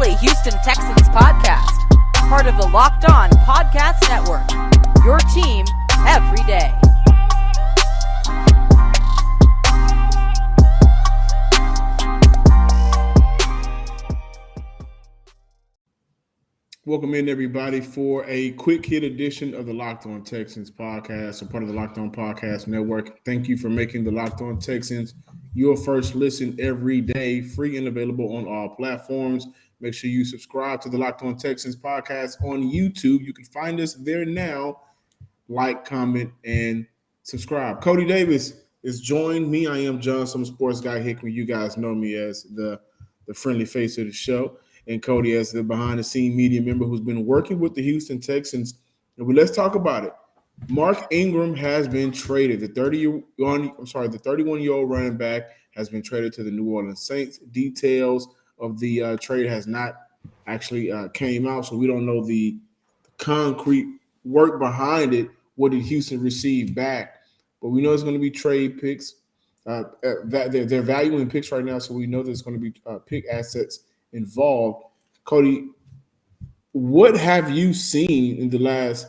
daily Houston Texans podcast, part of the Locked On Podcast Network, your team every day. Welcome in, everybody, for a quick hit edition of the Locked On Texans podcast, a part of the Locked On Podcast Network. Thank you for making the Locked On Texans your first listen every day, free and available on all platforms. Make sure you subscribe to the Locked On Texans podcast on YouTube. You can find us there now. Like, comment, and subscribe. Cody Davis is joined me. I am John, some sports guy Hickman. You guys know me as the friendly face of the show. And Cody as the behind-the-scene media member who's been working with the Houston Texans. And let's talk about it. Mark Ingram has been traded. The 31-year-old running back has been traded to the New Orleans Saints. Details of the trade has not actually came out, so we don't know the concrete work behind it. What did Houston receive back? But we know it's going to be trade picks. They're valuing picks right now, so we know there's going to be pick assets involved. Cody, what have you seen in the last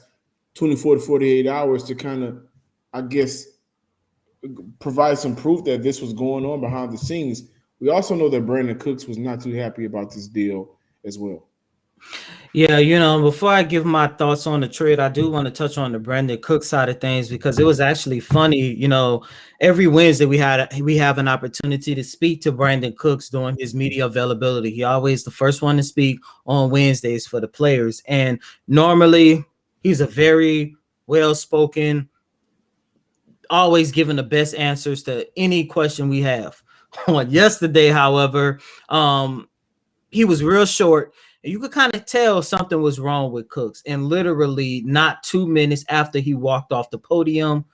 24 to 48 hours to kind of, I guess, provide some proof that this was going on behind the scenes? We also know that Brandin Cooks was not too happy about this deal as well. Yeah, before I give my thoughts on the trade, I do want to touch on the Brandin Cooks side of things because it was actually funny. Every Wednesday we have an opportunity to speak to Brandin Cooks during his media availability. He always the first one to speak on Wednesdays for the players, and normally he's a very well-spoken, always giving the best answers to any question we have. Yesterday, however, he was real short. You could kind of tell something was wrong with Cooks. And literally not 2 minutes after he walked off the podium,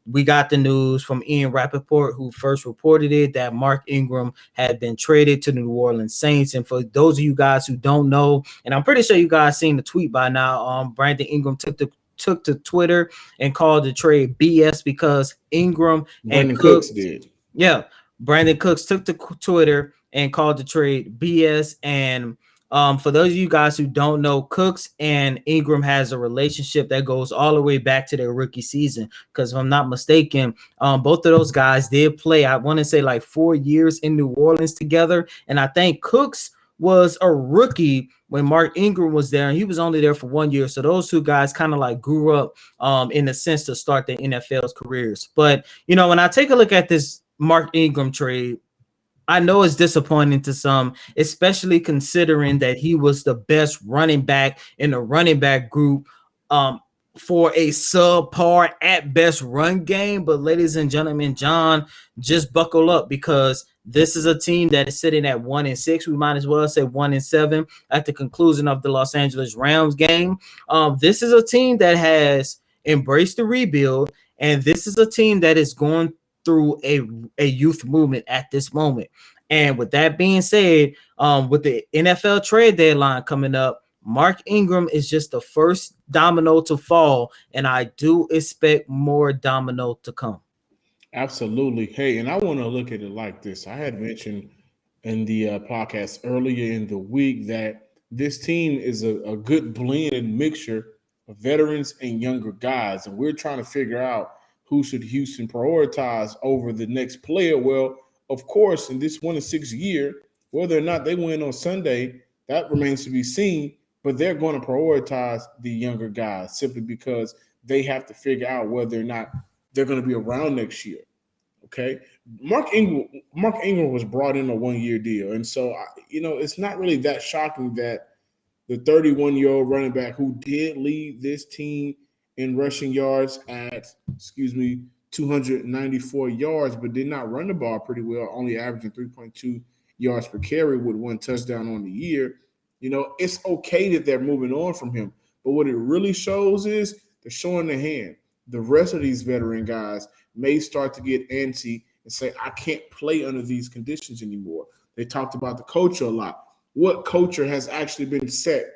we got the news from Ian Rappaport, who first reported it, that Mark Ingram had been traded to the New Orleans Saints. And for those of you guys who don't know, and I'm pretty sure you guys seen the tweet by now, Brandin Ingram took to Twitter and called the trade BS because Ingram and Cooks did. Yeah, Brandin Cooks took to Twitter and called the trade BS. And for those of you guys who don't know, Cooks and Ingram has a relationship that goes all the way back to their rookie season. Because if I'm not mistaken, both of those guys did play, I want to say, like 4 years in New Orleans together. And I think Cooks was a rookie when Mark Ingram was there, and he was only there for 1 year. So those two guys kind of like grew up in a sense to start their NFL's careers. But, when I take a look at this Mark Ingram trade, I know it's disappointing to some, especially considering that he was the best running back in the running back group for a subpar at best run game. But ladies and gentlemen, John, just buckle up because this is a team that is sitting at 1-6. We might as well say 1-7 at the conclusion of the Los Angeles Rams game. This is a team that has embraced the rebuild, and this is a team that is going through a youth movement at this moment. And with that being said, with the NFL trade deadline coming up, Mark Ingram is just the first domino to fall, and I do expect more domino to come. Absolutely. Hey, and I want to look at it like this. I had mentioned in the podcast earlier in the week that this team is a good blend and mixture of veterans and younger guys, and we're trying to figure out who should Houston prioritize over the next player. Well, of course, in this 1-6 year, whether or not they win on Sunday, that remains to be seen, but they're going to prioritize the younger guys simply because they have to figure out whether or not they're going to be around next year. Okay. Mark Ingram was brought in a 1-year deal. And so, it's not really that shocking that the 31-year-old running back who did lead this team in rushing yards at, 294 yards, but did not run the ball pretty well, only averaging 3.2 yards per carry with 1 touchdown on the year. It's okay that they're moving on from him. But what it really shows is they're showing the hand. The rest of these veteran guys may start to get antsy and say, I can't play under these conditions anymore. They talked about the culture a lot. What culture has actually been set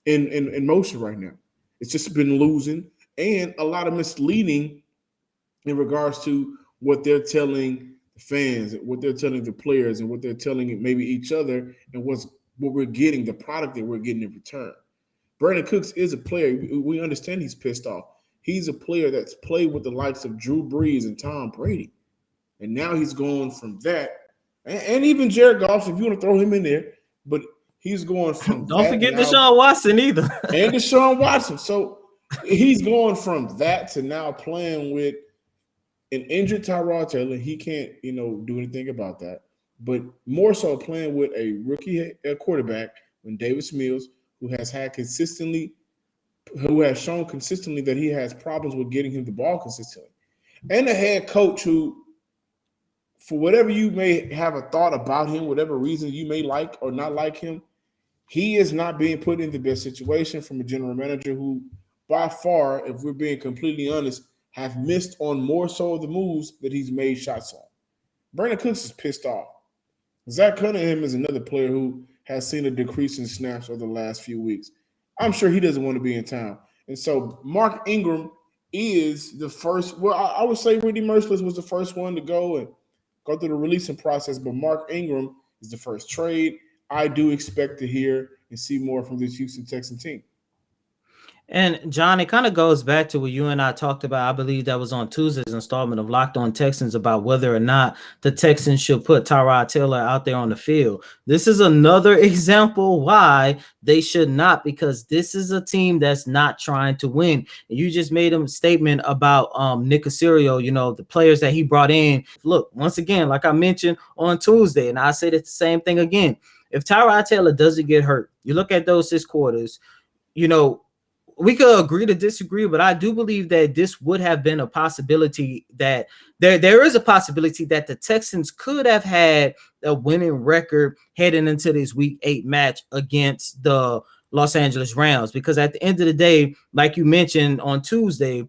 in motion right now? It's just been losing and a lot of misleading in regards to what they're telling the fans, what they're telling the players, and what they're telling maybe each other, and what's what we're getting, the product that we're getting in return. Brandin Cooks is a player. We understand he's pissed off. He's a player that's played with the likes of Drew Brees and Tom Brady. And now he's going from that, and even Jared Goff, if you want to throw him in there, but he's going from Don't that forget now, Deshaun Watson either. and Deshaun Watson. So he's going from that to now playing with an injured Tyrod Taylor. He can't, do anything about that. But more so playing with a rookie quarterback when Davis Mills, who has shown consistently that he has problems with getting him the ball consistently, and a head coach who, for whatever you may have a thought about him, whatever reason you may like or not like him, he is not being put in the best situation from a general manager who, by far, if we're being completely honest, have missed on more so of the moves that he's made shots on. Brandin Cooks is pissed off. Zach Cunningham is another player who has seen a decrease in snaps over the last few weeks. I'm sure he doesn't want to be in town. And so Mark Ingram is the first. Well, I would say Rudy Merciless was the first one to go through the releasing process, but Mark Ingram is the first trade. I do expect to hear and see more from this Houston Texans team. And John, it kind of goes back to what you and I talked about. I believe that was on Tuesday's installment of Locked On Texans about whether or not the Texans should put Tyrod Taylor out there on the field. This is another example why they should not, because this is a team that's not trying to win. And you just made a statement about Nick Caserio, the players that he brought in. Look, once again, like I mentioned on Tuesday, and I said it's the same thing again. If Tyrod Taylor doesn't get hurt, you look at those 6 quarters, we could agree to disagree, but I do believe that this would have been a possibility, that there is a possibility that the Texans could have had a winning record heading into this Week 8 match against the Los Angeles Rams. Because at the end of the day, like you mentioned on Tuesday,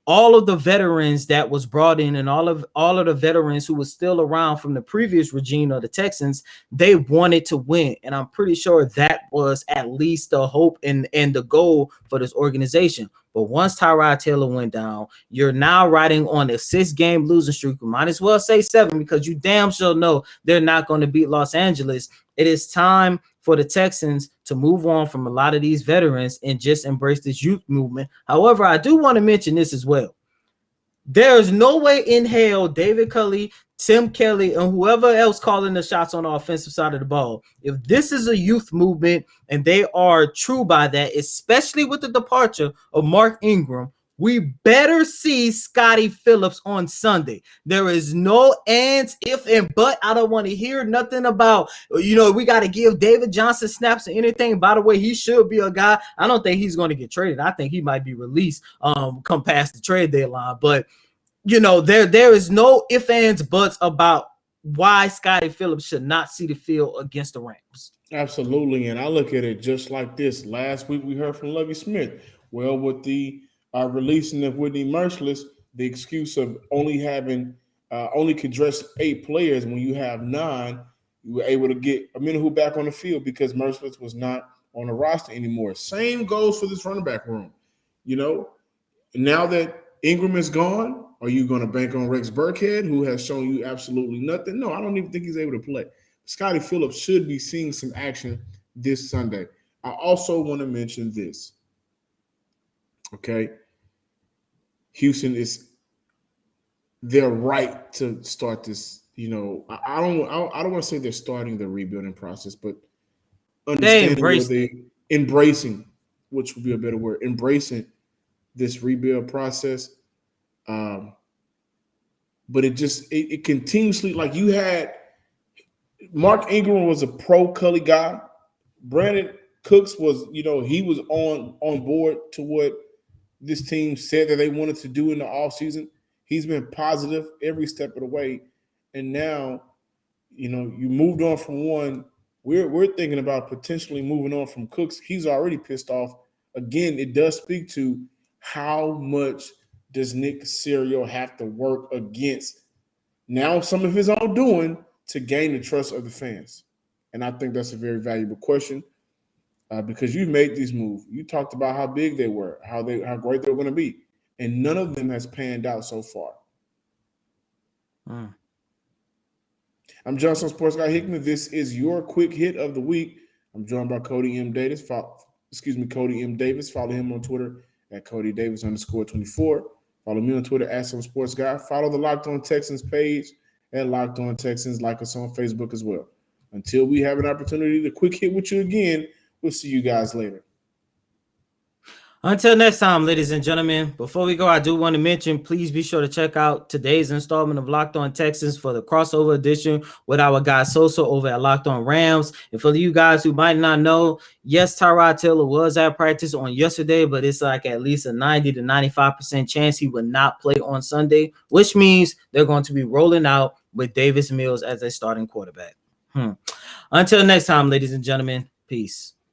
all of the veterans that was brought in and all of the veterans who was still around from the previous regime of the Texans, they wanted to win. And I'm pretty sure that was at least the hope and the goal for this organization. But once Tyrod Taylor went down, you're now riding on a 6-game losing streak. You might as well say 7, because you damn sure know they're not going to beat Los Angeles. It is time for the Texans to move on from a lot of these veterans and just embrace this youth movement. However, I do want to mention this as well. There is no way in hell David Culley, Tim Kelly, and whoever else calling the shots on the offensive side of the ball, if this is a youth movement and they are true by that, especially with the departure of Mark Ingram, we better see Scotty Phillips on Sunday. There is no ands, if, and but. I don't want to hear nothing about, we got to give David Johnson snaps or anything. By the way, he should be a guy. I don't think he's going to get traded. I think he might be released come past the trade deadline. But, there is no if, ands, buts about why Scotty Phillips should not see the field against the Rams. Absolutely. And I look at it just like this. Last week we heard from Lovie Smith. Well, with the releasing of Whitney Merciless, the excuse of only could dress 8 players when you have 9, you were able to get Amenahu back on the field because Merciless was not on the roster anymore. Same goes for this running back room. Now that Ingram is gone, are you going to bank on Rex Burkhead, who has shown you absolutely nothing? No, I don't even think he's able to play. Scotty Phillips should be seeing some action this Sunday. I also want to mention this. Okay. Houston is their right to start this. I don't want to say they're starting the rebuilding process, but embracing, which would be a better word, embracing this rebuild process. But it continuously, like, you had Mark Ingram was a pro Cully guy. Brandin Cooks was, he was on board to what this team said that they wanted to do in the offseason. He's been positive every step of the way. And now, you moved on from one. We're thinking about potentially moving on from Cooks. He's already pissed off. Again, it does speak to how much does Nick Caserio have to work against now some of his own doing to gain the trust of the fans. And I think that's a very valuable question. Because you made these moves. You talked about how big they were, how great they were going to be. And none of them has panned out so far. I'm Johnson Sports Guy Hickman. This is your quick hit of the week. I'm joined by Cody M. Davis. Cody M. Davis. Follow him on Twitter at Cody Davis _24. Follow me on Twitter at Some Sports Guy. Follow the Locked On Texans page at Locked On Texans. Like us on Facebook as well. Until we have an opportunity to quick hit with you again, we'll see you guys later. Until next time, ladies and gentlemen, before we go, I do want to mention, please be sure to check out today's installment of Locked On Texans for the crossover edition with our guy Sosa over at Locked On Rams. And for you guys who might not know, yes, Tyrod Taylor was at practice on yesterday, but it's like at least a 90 to 95% chance he would not play on Sunday, which means they're going to be rolling out with Davis Mills as a starting quarterback. Until next time, ladies and gentlemen, peace.